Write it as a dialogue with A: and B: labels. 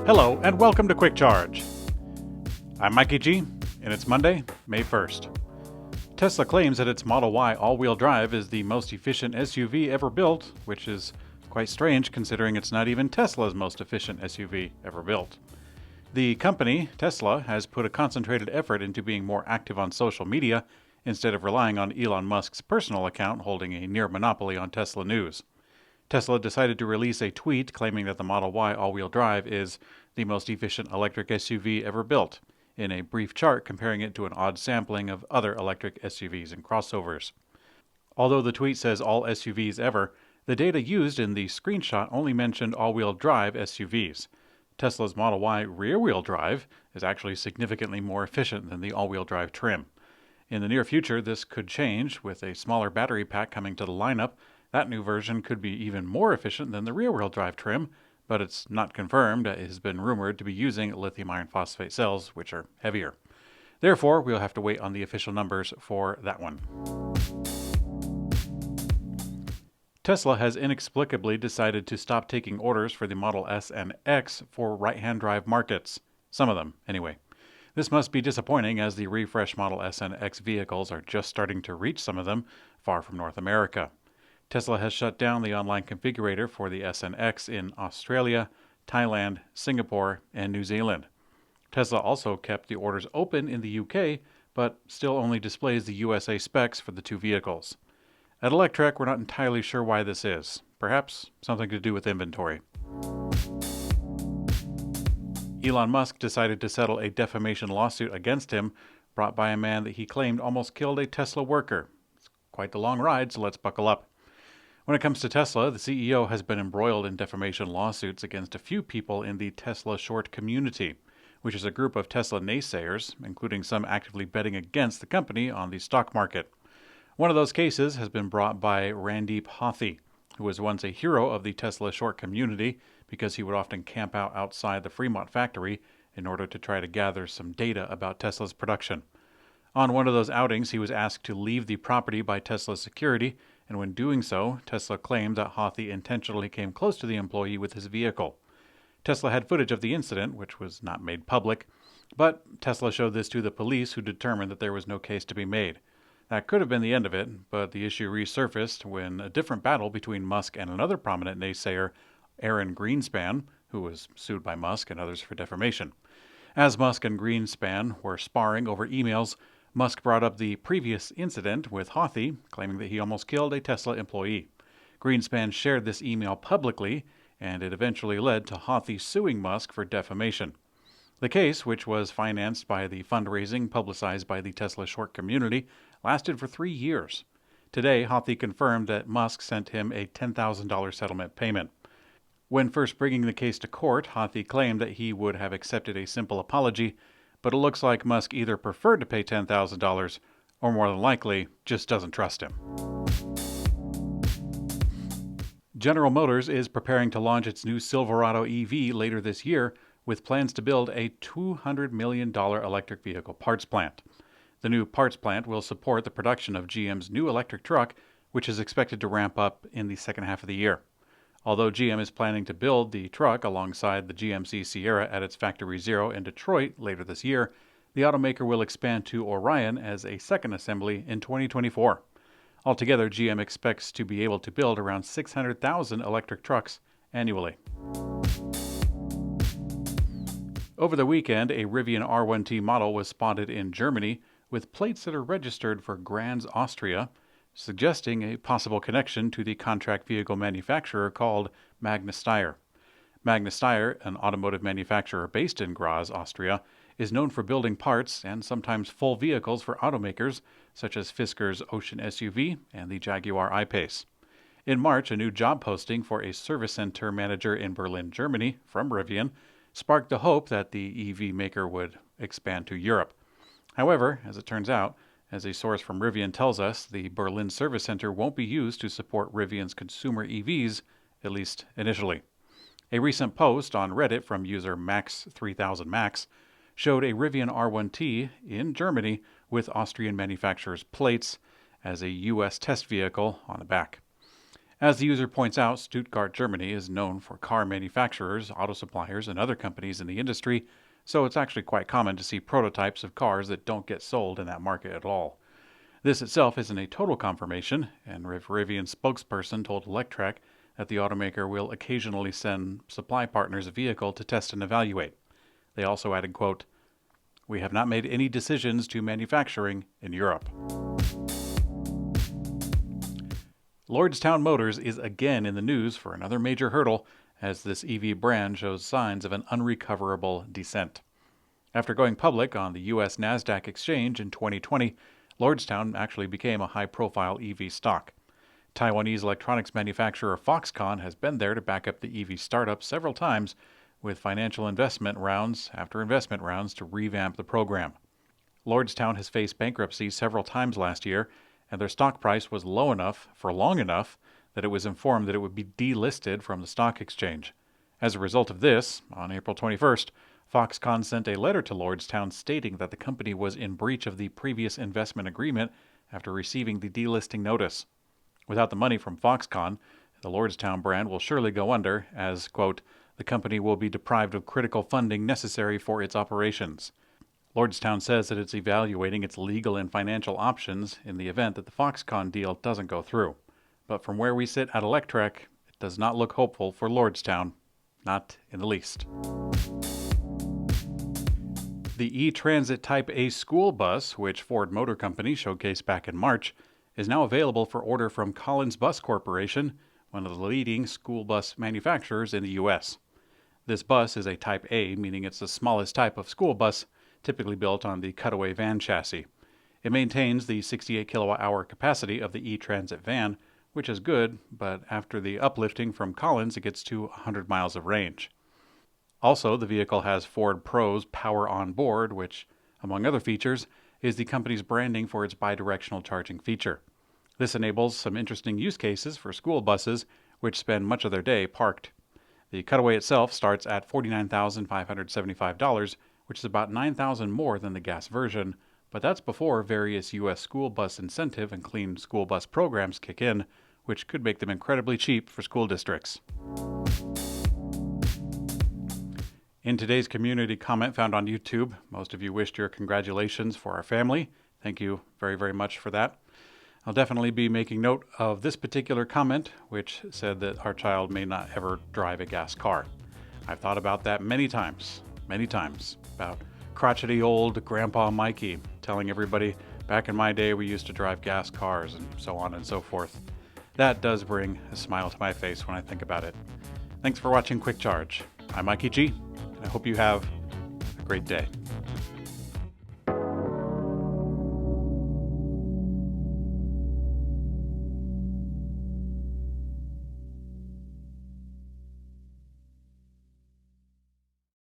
A: Hello, and welcome to Quick Charge. I'm Mikey G, and it's Monday, May 1st. Tesla claims that its Model Y all-wheel drive is the most efficient SUV ever built, which is quite strange considering it's not even Tesla's most efficient SUV ever built. The company, Tesla, has put a concentrated effort into being more active on social media instead of relying on Elon Musk's personal account holding a near monopoly on Tesla news. Tesla decided to release a tweet claiming that the Model Y all-wheel drive is the most efficient electric SUV ever built, in a brief chart comparing it to an odd sampling of other electric SUVs and crossovers. Although the tweet says all SUVs ever, the data used in the screenshot only mentioned all-wheel drive SUVs. Tesla's Model Y rear-wheel drive is actually significantly more efficient than the all-wheel drive trim. In the near future, this could change, with a smaller battery pack coming to the lineup. That new version could be even more efficient than the rear-wheel drive trim, but it's not confirmed. It has been rumored to be using lithium iron phosphate cells, which are heavier. Therefore, we'll have to wait on the official numbers for that one. Tesla has inexplicably decided to stop taking orders for the Model S and X for right-hand drive markets. Some of them, anyway. This must be disappointing as the refreshed Model S and X vehicles are just starting to reach some of them, far from North America. Tesla has shut down the online configurator for the S and X in Australia, Thailand, Singapore, and New Zealand. Tesla also kept the orders open in the UK, but still only displays the USA specs for the two vehicles. At Electrek, we're not entirely sure why this is. Perhaps something to do with inventory. Elon Musk decided to settle a defamation lawsuit against him, brought by a man that he claimed almost killed a Tesla worker. It's quite the long ride, so let's buckle up. When it comes to Tesla, the CEO has been embroiled in defamation lawsuits against a few people in the Tesla short community, which is a group of Tesla naysayers, including some actively betting against the company on the stock market. One of those cases has been brought by Randeep Hathi, who was once a hero of the Tesla short community because he would often camp out outside the Fremont factory in order to try to gather some data about Tesla's production. On one of those outings, he was asked to leave the property by Tesla's security, and when doing so, Tesla claimed that Hathi intentionally came close to the employee with his vehicle. Tesla had footage of the incident, which was not made public, but Tesla showed this to the police, who determined that there was no case to be made. That could have been the end of it, but the issue resurfaced when a different battle between Musk and another prominent naysayer, Aaron Greenspan, who was sued by Musk and others for defamation. As Musk and Greenspan were sparring over emails, Musk brought up the previous incident with Hathi, claiming that he almost killed a Tesla employee. Greenspan shared this email publicly, and it eventually led to Hathi suing Musk for defamation. The case, which was financed by the fundraising publicized by the Tesla short community, lasted for 3 years. Today, Hathi confirmed that Musk sent him a $10,000 settlement payment. When first bringing the case to court, Hathi claimed that he would have accepted a simple apology, but it looks like Musk either preferred to pay $10,000 or, more than likely, just doesn't trust him. General Motors is preparing to launch its new Silverado EV later this year, with plans to build a $200 million electric vehicle parts plant. The new parts plant will support the production of GM's new electric truck, which is expected to ramp up in the second half of the year. Although GM is planning to build the truck alongside the GMC Sierra at its Factory Zero in Detroit later this year, the automaker will expand to Orion as a second assembly in 2024. Altogether, GM expects to be able to build around 600,000 electric trucks annually. Over the weekend, a Rivian R1T model was spotted in Germany with plates that are registered for Graz, Austria, suggesting a possible connection to the contract vehicle manufacturer called Magna Steyr. Magna Steyr, an automotive manufacturer based in Graz, Austria, is known for building parts and sometimes full vehicles for automakers such as Fisker's Ocean SUV and the Jaguar I-Pace. In March, a new job posting for a service center manager in Berlin, Germany, from Rivian, sparked the hope that the EV maker would expand to Europe. However, as it turns out, as a source from Rivian tells us, the Berlin service center won't be used to support Rivian's consumer EVs, at least initially. A recent post on Reddit from user Max3000Max showed a Rivian R1T in Germany with Austrian manufacturer's plates as a U.S. test vehicle on the back. As the user points out, Stuttgart, Germany is known for car manufacturers, auto suppliers, and other companies in the industry, so it's actually quite common to see prototypes of cars that don't get sold in that market at all. This itself isn't a total confirmation, and Rivian spokesperson told Electrek that the automaker will occasionally send supply partners a vehicle to test and evaluate. They also added, quote, "We have not made any decisions to manufacturing in Europe." Lordstown Motors is again in the news for another major hurdle as this EV brand shows signs of an unrecoverable descent. After going public on the U.S. NASDAQ exchange in 2020, Lordstown actually became a high-profile EV stock. Taiwanese electronics manufacturer Foxconn has been there to back up the EV startup several times with financial investment rounds after investment rounds to revamp the program. Lordstown has faced bankruptcy several times last year, and their stock price was low enough for long enough that it was informed that it would be delisted from the stock exchange. As a result of this, on April 21st, Foxconn sent a letter to Lordstown stating that the company was in breach of the previous investment agreement after receiving the delisting notice. Without the money from Foxconn, the Lordstown brand will surely go under as, quote, "the company will be deprived of critical funding necessary for its operations." Lordstown says that it's evaluating its legal and financial options in the event that the Foxconn deal doesn't go through. But from where we sit at Electrek, it does not look hopeful for Lordstown. Not in the least. The E-Transit Type A school bus, which Ford Motor Company showcased back in March, is now available for order from Collins Bus Corporation, one of the leading school bus manufacturers in the U.S. This bus is a Type A, meaning it's the smallest type of school bus, typically built on the cutaway van chassis. It maintains the 68 kilowatt-hour capacity of the E-Transit van, which is good, but after the uplifting from Collins, it gets to 100 miles of range. Also, the vehicle has Ford Pro's Power on Board, which, among other features, is the company's branding for its bidirectional charging feature. This enables some interesting use cases for school buses, which spend much of their day parked. The Cutaway itself starts at $49,575, which is about $9,000 more than the gas version, but that's before various U.S. school bus incentive and clean school bus programs kick in, which could make them incredibly cheap for school districts. In today's community comment found on YouTube, most of you wished your congratulations for our family. Thank you very, very much for that. I'll definitely be making note of this particular comment, which said that our child may not ever drive a gas car. I've thought about that many times, about crotchety old Grandpa Mikey telling everybody, back in my day we used to drive gas cars and so on and so forth. That does bring a smile to my face when I think about it. Thanks for watching Quick Charge. I'm Mikey G, and I hope you have a great day.